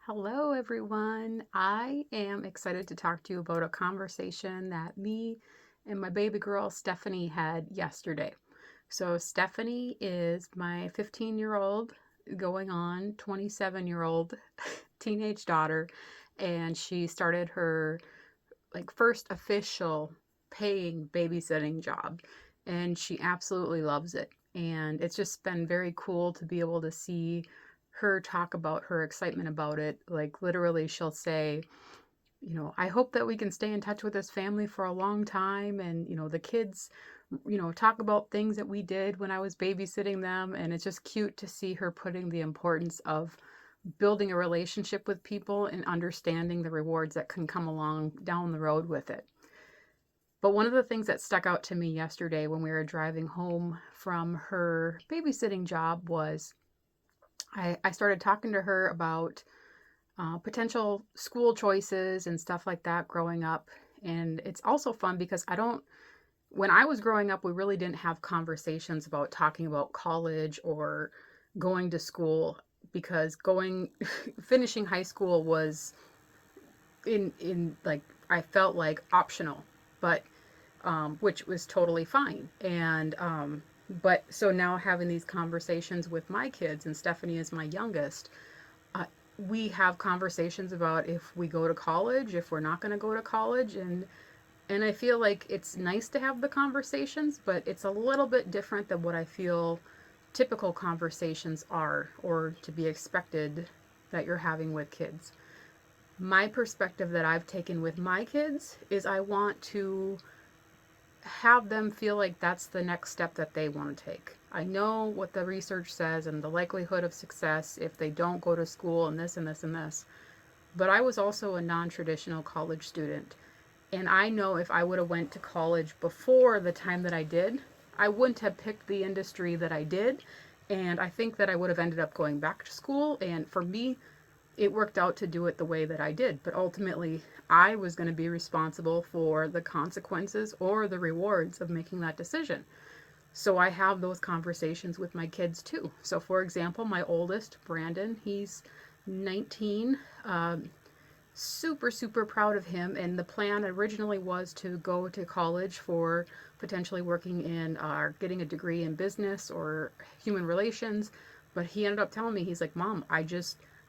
Hello, everyone. I am excited to talk to you about a conversation that me and my baby girl Stephanie had yesterday. So, Stephanie is my 15-year-old going on 27-year-old teenage daughter, and she started her first official paying babysitting job, and she absolutely loves it. And it's just been very cool to be able to see her talk about her excitement about it. Like, literally, she'll say, I hope that we can stay in touch with this family for a long time. And, the kids, talk about things that we did when I was babysitting them. And it's just cute to see her putting the importance of building a relationship with people and understanding the rewards that can come along down the road with it. But one of the things that stuck out to me yesterday when we were driving home from her babysitting job was I started talking to her about potential school choices and stuff like that growing up. And it's also fun because when I was growing up, we really didn't have conversations about talking about college or going to school because finishing high school was in like, I felt like optional, but which was totally fine. And but so now having these conversations with my kids, and Stephanie is my youngest, uh, we have conversations about if we go to college, if we're not going to go to college, and I feel like it's nice to have the conversations, but it's a little bit different than what I feel typical conversations are or to be expected that you're having with kids. My perspective that I've taken with my kids is I want to have them feel like that's the next step that they want to take. I know what the research says and the likelihood of success if they don't go to school and this and this and this. But I was also a non-traditional college student. And I know if I would have went to college before the time that I did, I wouldn't have picked the industry that I did. And I think that I would have ended up going back to school. And for me, it worked out to do it the way that I did. But ultimately, I was going to be responsible for the consequences or the rewards of making that decision. So I have those conversations with my kids too. So, for example, my oldest, Brandon, he's 19. Super, super proud of him. And the plan originally was to go to college for potentially working in getting a degree in business or human relations. But he ended up telling me, he's like, Mom,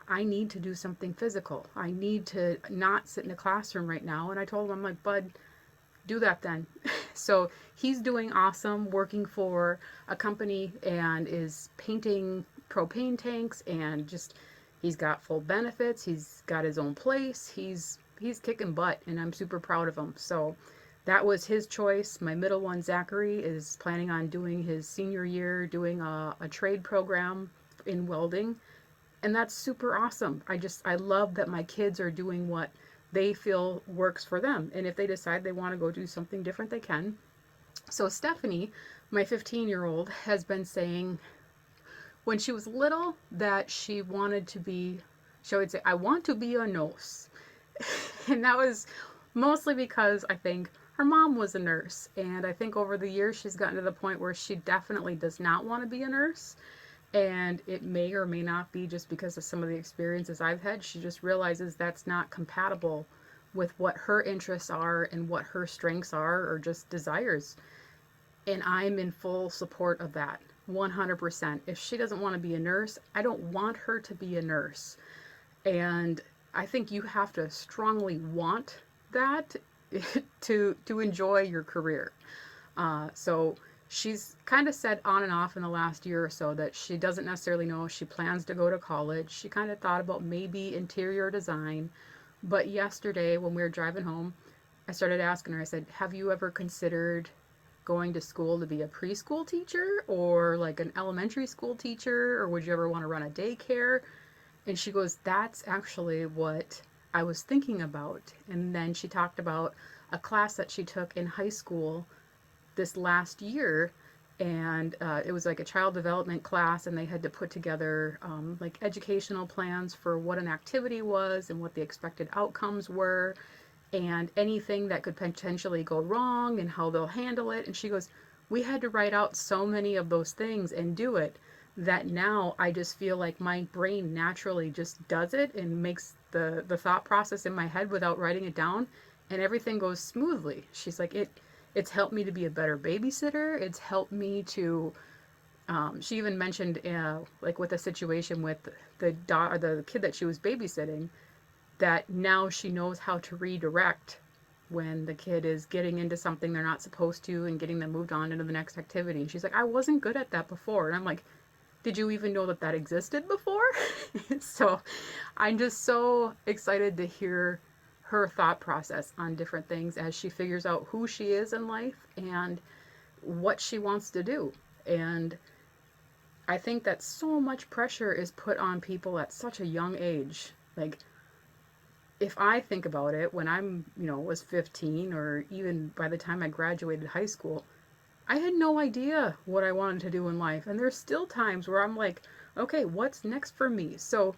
I need to do something physical. I need to not sit in a classroom right now. And I told him, I'm like, Bud, do that then. So he's doing awesome, working for a company and is painting propane tanks, and just he's got full benefits. He's got his own place. He's kicking butt, and I'm super proud of him. So that was his choice. My middle one, Zachary, is planning on doing his senior year, doing a trade program in welding, and that's super awesome. I love that my kids are doing what they feel works for them. And if they decide they want to go do something different, they can. So Stephanie, my 15-year-old, has been saying when she was little that she would say, I want to be a nurse. And that was mostly because I think her mom was a nurse. And I think over the years she's gotten to the point where she definitely does not want to be a nurse. And it may or may not be just because of some of the experiences I've had. She just realizes that's not compatible with what her interests are and what her strengths are or just desires. And I'm in full support of that. 100%. If she doesn't want to be a nurse, I don't want her to be a nurse. And I think you have to strongly want that to enjoy your career. So she's kind of said on and off in the last year or so that she doesn't necessarily know if she plans to go to college. She kind of thought about maybe interior design. But yesterday, when we were driving home, I started asking her, I said, have you ever considered going to school to be a preschool teacher or like an elementary school teacher? Or would you ever want to run a daycare? And she goes, that's actually what I was thinking about. And then she talked about a class that she took in high school this last year, and it was like a child development class, and they had to put together like educational plans for what an activity was and what the expected outcomes were and anything that could potentially go wrong and how they'll handle it. And she goes, we had to write out so many of those things and do it that now I just feel like my brain naturally just does it and makes the thought process in my head without writing it down, and everything goes smoothly. She's like, it's helped me to be a better babysitter. It's helped me to she even mentioned like with a situation with the kid that she was babysitting, that now she knows how to redirect when the kid is getting into something they're not supposed to and getting them moved on into the next activity. And she's like, I wasn't good at that before. And I'm like, did you even know that that existed before? So I'm just so excited to hear her thought process on different things as she figures out who she is in life and what she wants to do. And I think that so much pressure is put on people at such a young age. Like, if I think about it, when was 15, or even by the time I graduated high school, I had no idea what I wanted to do in life. And there's still times where I'm like, okay, what's next for me? So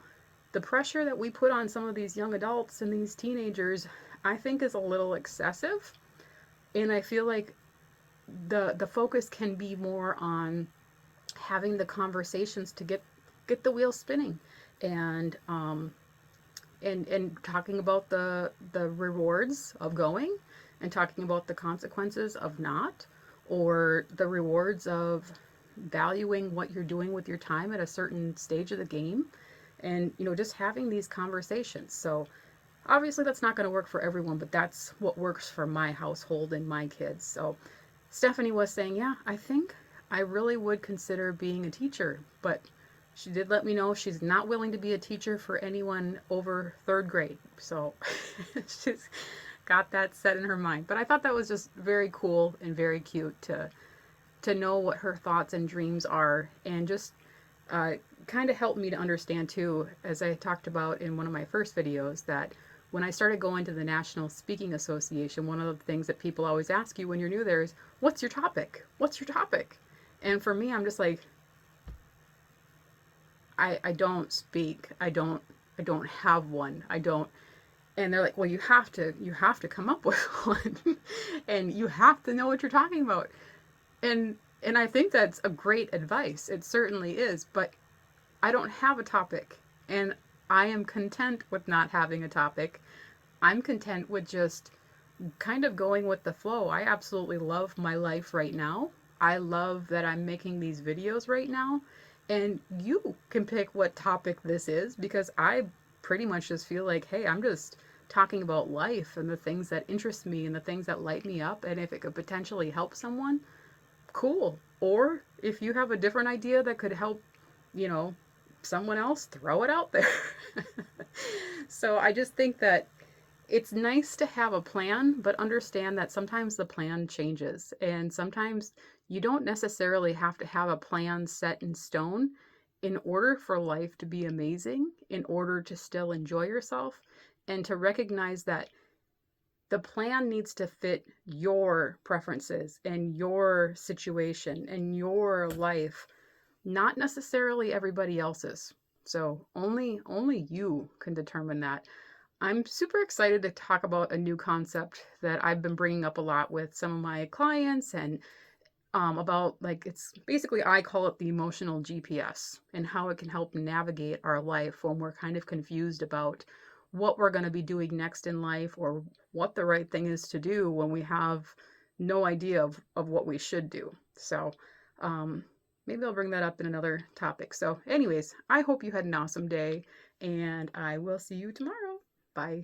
the pressure that we put on some of these young adults and these teenagers, I think is a little excessive. And I feel like the focus can be more on having the conversations to get the wheel spinning, and and talking about the rewards of going, and talking about the consequences of not, or the rewards of valuing what you're doing with your time at a certain stage of the game, and just having these conversations. So obviously that's not going to work for everyone, but that's what works for my household and my kids. So Stephanie was saying, yeah, I think I really would consider being a teacher, but she did let me know she's not willing to be a teacher for anyone over third grade. So she's got that set in her mind. But I thought that was just very cool and very cute to know what her thoughts and dreams are, and just uh, kind of helped me to understand too, as I talked about in one of my first videos, that when I started going to the National Speaking Association, one of the things that people always ask you when you're new there is, what's your topic? What's your topic? And for me, I'm just like, I don't speak. I don't have one. I don't. And they're like, well, you have to come up with one, and you have to know what you're talking about. And I think that's a great advice. It certainly is, but I don't have a topic, and I am content with not having a topic. I'm content with just kind of going with the flow. I absolutely love my life right now. I love that I'm making these videos right now. And you can pick what topic this is, because I pretty much just feel like, hey, I'm just talking about life and the things that interest me and the things that light me up. And if it could potentially help someone, cool. Or if you have a different idea that could help, you know, someone else, throw it out there. So I just think that it's nice to have a plan, but understand that sometimes the plan changes. And sometimes you don't necessarily have to have a plan set in stone in order for life to be amazing, in order to still enjoy yourself, and to recognize that the plan needs to fit your preferences and your situation and your life, not necessarily everybody else's. So only you can determine that. I'm super excited to talk about a new concept that I've been bringing up a lot with some of my clients, and about, like, it's basically, I call it the emotional GPS, and how it can help navigate our life when we're kind of confused about what we're going to be doing next in life, or what the right thing is to do when we have no idea of what we should do. So um, maybe I'll bring that up in another topic. So anyways, I hope you had an awesome day, and I will see you tomorrow. Bye.